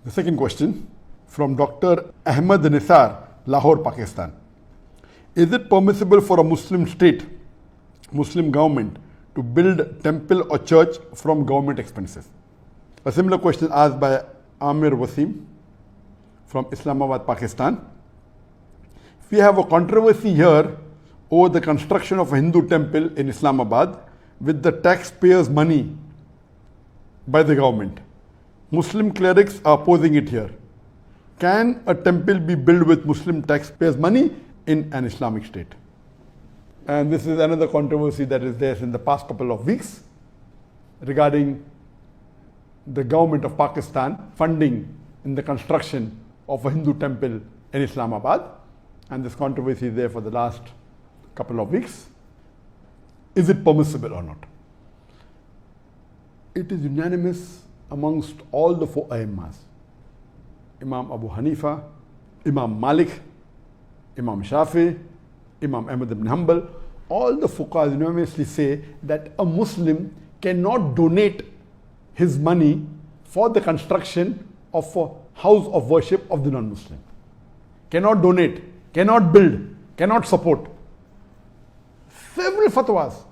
The second question from Dr. Ahmed Nisar, Lahore, Pakistan. Is it permissible for a Muslim state, Muslim government, to build temple or church from government expenses? A similar question asked by Amir Wasim from Islamabad, Pakistan. We have a controversy here over the construction of a Hindu temple in Islamabad with the taxpayers' money by the government. Muslim clerics are opposing it here. Can a temple be built with Muslim taxpayers' money in an Islamic state? And this is another controversy that is there in the past couple of weeks regarding the government of Pakistan funding in the construction of a Hindu temple in Islamabad. And this controversy is there for the last couple of weeks. Is it permissible or not? It is unanimous amongst all the four Aimmas. Imam Abu Hanifa, Imam Malik, Imam Shafi, Imam Ahmad ibn Hanbal, all the fuqahas unanimously say that a Muslim cannot donate his money for the construction of a house of worship of the non-Muslim. Cannot donate, cannot build, cannot support. Several fatwas.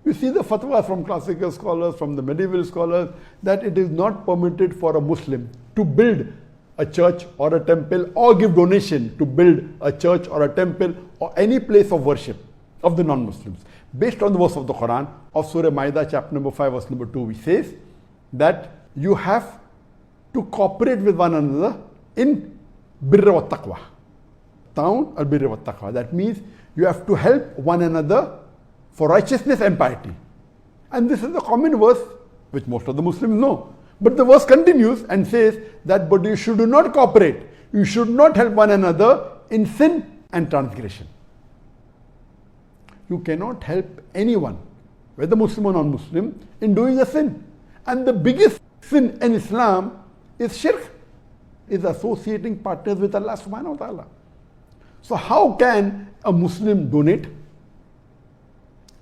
You see the fatwa from classical scholars, from the medieval scholars, that it is not permitted for a Muslim to build a church or a temple or give donation to build a church or a temple or any place of worship of the non-Muslims. Based on the verse of the Quran of Surah Ma'idah chapter number 5 verse number 2, which says that you have to cooperate with one another in birra wa taqwa. Ta'awun al birra wa taqwa. That means you have to help one another for righteousness and piety. And this is a common verse which most of the Muslims know. But the verse continues and says that but you should not cooperate. You should not help one another in sin and transgression. You cannot help anyone, whether Muslim or non-Muslim, in doing a sin. And the biggest sin in Islam is shirk, is associating partners with Allah subhanahu wa ta'ala. So how can a Muslim donate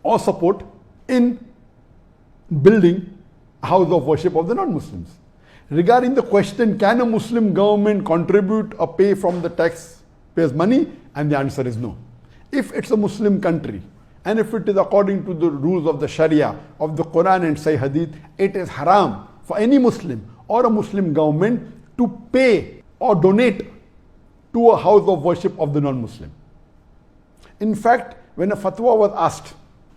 or support in building a house of worship of the non-Muslims? Regarding the question, can a Muslim government contribute or pay from the taxpayers' money? And the answer is no. If it's a Muslim country, and if it is according to the rules of the Sharia, of the Quran and Sahih Hadith, it is haram for any Muslim or a Muslim government to pay or donate to a house of worship of the non-Muslim. In fact, when a fatwa was asked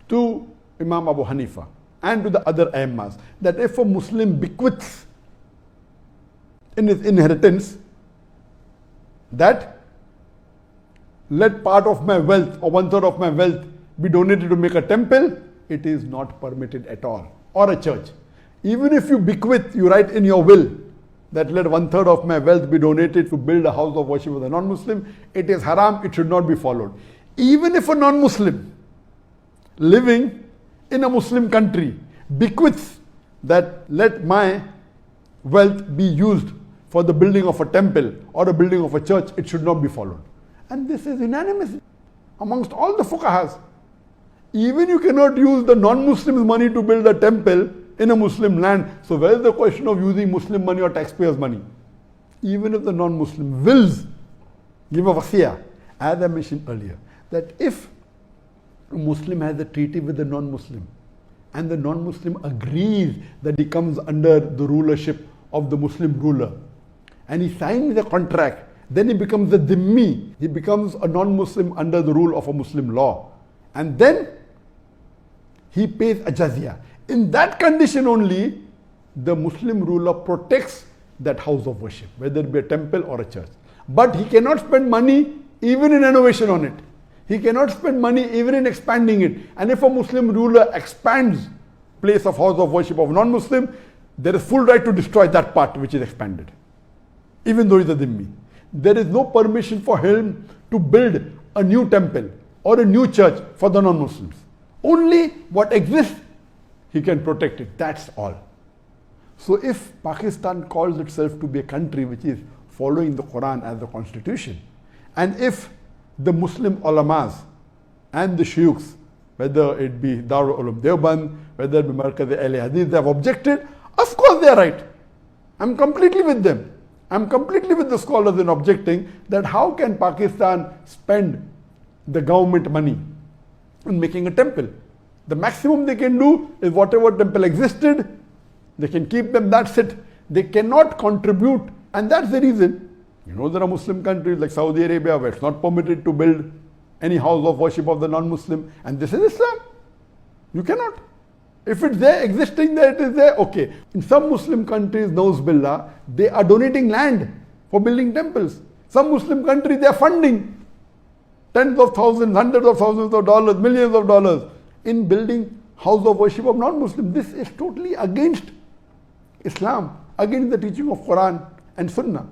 to Imam Abu Hanifa and to the other Aimmas that if a Muslim bequeaths in his inheritance that let part of my wealth or 1/3 of my wealth be donated to make a temple, it is not permitted at all, or a church. Even if you bequeath, you write in your will that let 1/3 of my wealth be donated to build a house of worship of the non-Muslim, it is haram, it should not be followed. Even if a non-Muslim living in a Muslim country bequeaths that let my wealth be used for the building of a temple or the building of a church, it should not be followed. And this is unanimous amongst all the fuqahas. Even you cannot use the non-Muslims' money to build a temple in a Muslim land. So where is the question of using Muslim money or taxpayers' money? Even if the non-Muslim wills give a wasiyah, as I mentioned earlier, that if a Muslim has a treaty with the non-Muslim and the non-Muslim agrees that he comes under the rulership of the Muslim ruler and he signs the contract, then he becomes a dhimmi, he becomes a non-Muslim under the rule of a Muslim law, and then he pays a jizya. In that condition only, the Muslim ruler protects that house of worship, whether it be a temple or a church. But he cannot spend money even in renovation on it. He cannot spend money even in expanding it. And if a Muslim ruler expands place of house of worship of non-Muslim, there is full right to destroy that part which is expanded, even though he is a dhimmi. There is no permission for him to build a new temple or a new church for the non-Muslims. Only what exists, he can protect it. That's all. So if Pakistan calls itself to be a country which is following the Quran as the constitution, and if the Muslim ulamas and the shuyukhs, whether it be Darul Ulum Deoband, whether it be Markaz Ahl Hadith, they have objected, of course they are right. I'm completely with them. I'm completely with the scholars in objecting that how can Pakistan spend the government money in making a temple? The maximum they can do is whatever temple existed, they can keep them, that's it. They cannot contribute, and that's the reason. You know, there are Muslim countries like Saudi Arabia where it's not permitted to build any house of worship of the non-Muslim, and this is Islam. You cannot. If it's there, existing there, it is there, okay. In some Muslim countries, Nauz Billah, they are donating land for building temples. Some Muslim countries, they are funding tens of thousands, hundreds of thousands of dollars, millions of dollars in building house of worship of non-Muslims. This is totally against Islam, against the teaching of Quran and Sunnah.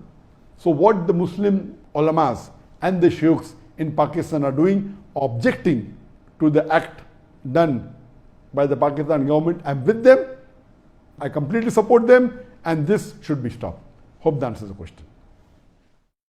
So what the Muslim ulamas and the sheikhs in Pakistan are doing, objecting to the act done by the Pakistan government, I'm with them, I completely support them, and this should be stopped. Hope that answers the question.